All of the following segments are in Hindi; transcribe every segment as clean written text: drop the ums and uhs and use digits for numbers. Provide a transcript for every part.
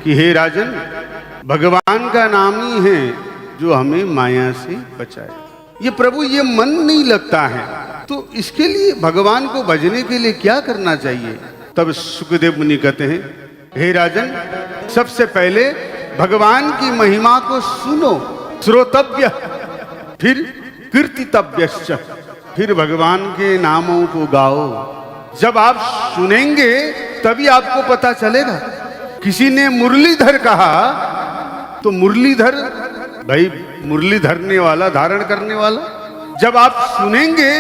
कि हे राजन, भगवान का नाम ही है जो हमें माया से बचाए। ये प्रभु ये मन नहीं लगता है, तो इसके लिए भगवान को भजने के लिए क्या करना चाहिए? तब सुखदेव मुनि कहते हैं, हे राजन, सबसे पहले भगवान की महिमा को सुनो, श्रोतव्य, फिर कीर्तितव्यश्च, फिर भगवान के नामों को गाओ। जब आप सुनेंगे तभी आपको पता चलेगा। किसी ने मुरलीधर कहा तो मुरलीधर, भाई मुरली धरने वाला, धारण करने वाला। जब आप सुनेंगे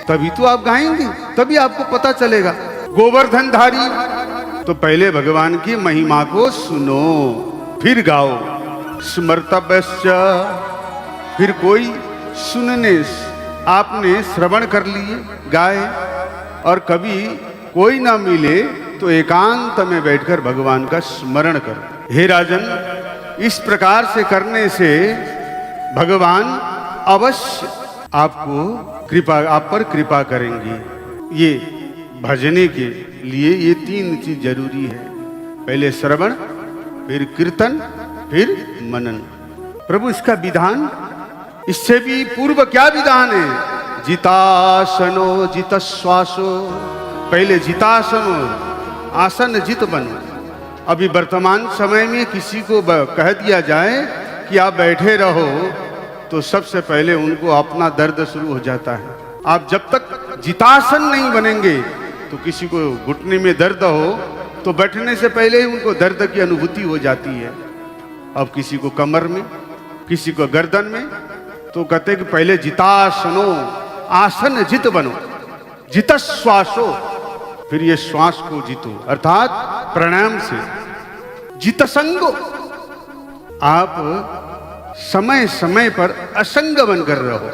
तभी तो आप गाएंगे, तभी आपको पता चलेगा। गोवर्धनधारी, तो पहले भगवान की महिमा को सुनो फिर गाओ। स्मर्तव्यश्च, फिर कोई सुनने, आपने श्रवण कर लिए, गाए, और कभी कोई ना मिले तो एकांत में बैठकर भगवान का स्मरण करो। हे राजन, इस प्रकार से करने से भगवान अवश्य आपको कृपा, आप पर कृपा करेंगे। ये भजने के लिए ये तीन चीज जरूरी है, पहले श्रवण, फिर कीर्तन, फिर मनन। प्रभु इसका विधान, इससे भी पूर्व क्या विधान है? जितासनो जितश्वासो, पहले जितासनो, आसन जित बनो। अभी वर्तमान समय में किसी को कह दिया जाए कि आप बैठे रहो, तो सबसे पहले उनको अपना दर्द शुरू हो जाता है। आप जब तक जितासन नहीं बनेंगे, तो किसी को घुटने में दर्द हो तो बैठने से पहले ही उनको दर्द की अनुभूति हो जाती है। अब किसी को कमर में, किसी को गर्दन में, तो कहते हैं कि पहले जितासनो, आसन जित बनो, जितश्वासो, फिर ये श्वास को जीतो, अर्थात प्राणायाम से। जितसंगो, आप समय समय पर असंग बनकर रहो,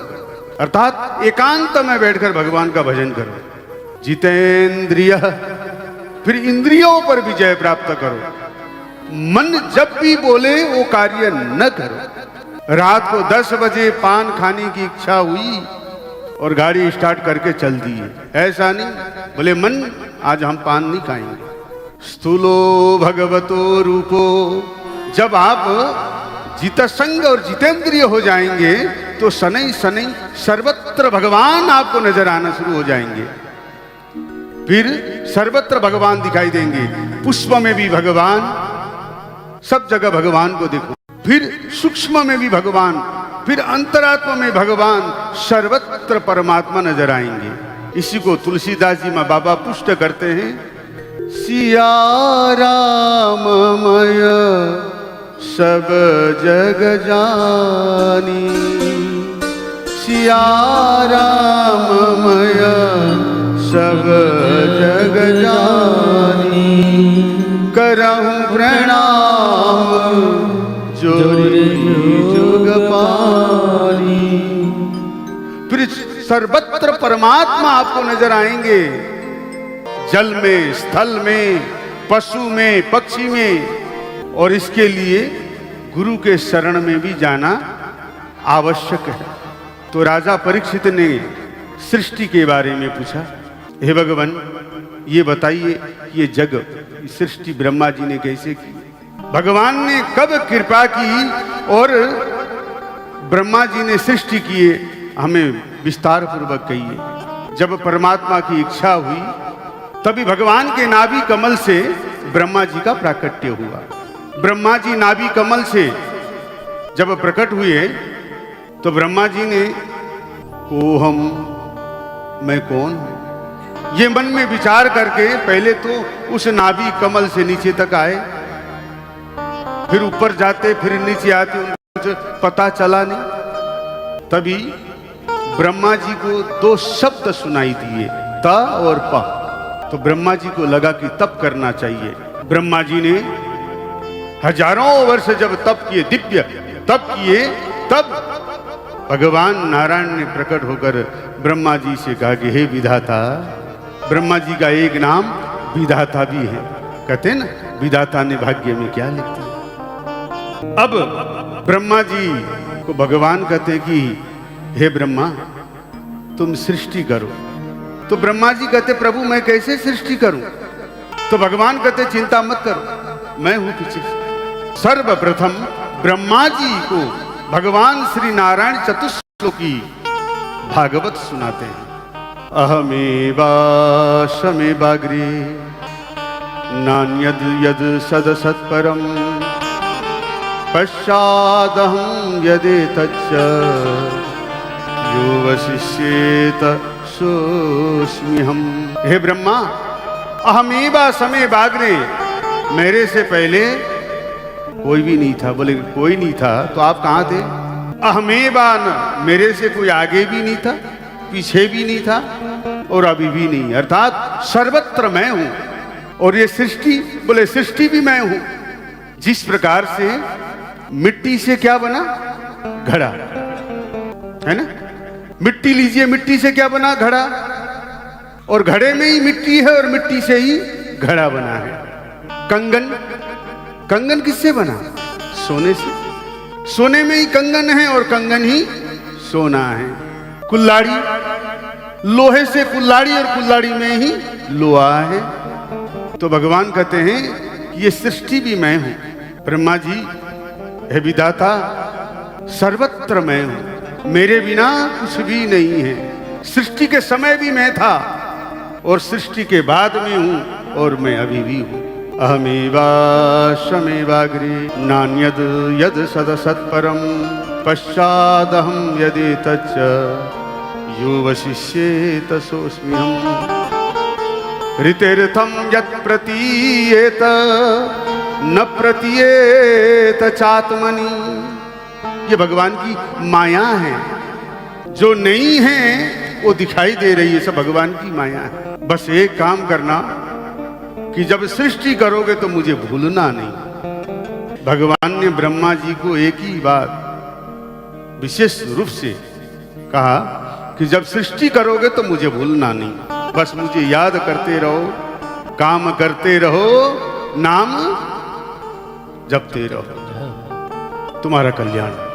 अर्थात एकांत में बैठकर भगवान का भजन करो। जितेंद्रिय, फिर इंद्रियों पर विजय प्राप्त करो। मन जब भी बोले वो कार्य न करो। रात को 10 बजे पान खाने की इच्छा हुई और गाड़ी स्टार्ट करके चल दी है, ऐसा नहीं। बोले मन, आज हम पान नहीं खाएंगे। स्थूलो भगवतो रूपो, जब आप जितसंग और जितेंद्रिय हो जाएंगे तो शनै शनै सर्वत्र भगवान आपको नजर आना शुरू हो जाएंगे। फिर सर्वत्र भगवान दिखाई देंगे, पुष्प में भी भगवान, सब जगह भगवान को देखो। फिर सूक्ष्म में भी भगवान, फिर अंतरात्मा में भगवान, सर्वत्र परमात्मा नजर आएंगे। इसी को तुलसीदास जी माँ बाबा पुष्ट करते हैं। सिया राममय सब जग जानी, सिया राममय सब जग जानी, करहूं प्रणाम जोरी जुग पानी। फिर सर्वत्र परमात्मा आपको नजर आएंगे, जल में, स्थल में, पशु में, पक्षी में। और इसके लिए गुरु के शरण में भी जाना आवश्यक है। तो राजा परीक्षित ने सृष्टि के बारे में पूछा, हे भगवान, ये बताइए कि ये जग, सृष्टि ब्रह्मा जी ने कैसे की? भगवान ने कब कृपा की और ब्रह्मा जी ने सृष्टि किए, हमें विस्तार पूर्वक कहिए। जब परमात्मा की इच्छा हुई तभी भगवान के नाभि कमल से ब्रह्मा जी का प्राकट्य हुआ। ब्रह्मा जी नाभि कमल से जब प्रकट हुए तो ब्रह्मा जी ने, कोहम, मैं कौन हूं, ये मन में विचार करके पहले तो उस नाभि कमल से नीचे तक आए, फिर ऊपर जाते, फिर नीचे आते, उनको पता चला नहीं। तभी ब्रह्मा जी को 2 शब्द सुनाई दिए, त और प। तो ब्रह्मा जी को लगा कि तप करना चाहिए। ब्रह्मा जी ने हजारों वर्ष जब तप किए, दिव्य तप किए, तब भगवान नारायण ने प्रकट होकर ब्रह्मा जी से कहा कि हे विधाता। ब्रह्मा जी का एक नाम विधाता भी है। कहते ना, विधाता ने भाग्य में क्या लिख दिया। अब ब्रह्मा जी को भगवान कहते कि हे ब्रह्मा, तुम सृष्टि करो। तो ब्रह्मा जी कहते, प्रभु मैं कैसे सृष्टि करूं? तो भगवान कहते, चिंता मत करो, मैं हूं पीछे। सर्वप्रथम ब्रह्मा जी को भगवान श्री नारायण चतुश्लोकी भागवत सुनाते हैं। अहमेवाशमेवाग्रे नान्यद यद सदसत्परम पश्चादहं यदेतच्च यो वशिष्येत सोऽस्म्यहम्। हे ब्रह्मा, अहमेवा समेवाग्रे, मेरे से पहले कोई भी नहीं था। बोले कोई नहीं था तो आप कहाँ थे? अहमेवा न, मेरे से कोई आगे भी नहीं था, पीछे भी नहीं था और अभी भी नहीं, अर्थात सर्वत्र मैं हूं। और ये सृष्टि, बोले सृष्टि भी मैं हूं। जिस प्रकार से मिट्टी से क्या बना? घड़ा, है ना? मिट्टी लीजिए, मिट्टी से क्या बना? घड़ा। और घड़े में ही मिट्टी है और मिट्टी से ही घड़ा बना है। कंगन, कंगन किससे बना? सोने से। सोने में ही कंगन है और कंगन ही सोना है। कुल्हाड़ी, लोहे से कुल्हाड़ी और कुल्हाड़ी में ही लोहा है। तो भगवान कहते हैं कि ये सृष्टि भी मैं हूं। ब्रह्मा जी, हे विधाता, सर्वत्र मैं हूं, मेरे बिना कुछ भी नहीं है। सृष्टि के समय भी मैं था और सृष्टि के बाद में हूं और मैं अभी भी हूं। अहमेवाशमेवाग्रे नान्यद यद सदसत्परम पश्चादहं यदेतच्च यो वशिष्येत सोऽस्म्यहम्। ऋतेर्थं यत् प्रतीयेत न प्रतीयेत चात्मनि। ये भगवान की माया है, जो नहीं है वो दिखाई दे रही है, सब भगवान की माया है। बस एक काम करना कि जब सृष्टि करोगे तो मुझे भूलना नहीं। भगवान ने ब्रह्मा जी को एक ही बात विशेष रूप से कहा कि जब सृष्टि करोगे तो मुझे भूलना नहीं, बस मुझे याद करते रहो, काम करते रहो, नाम जपते रहो, तुम्हारा कल्याण।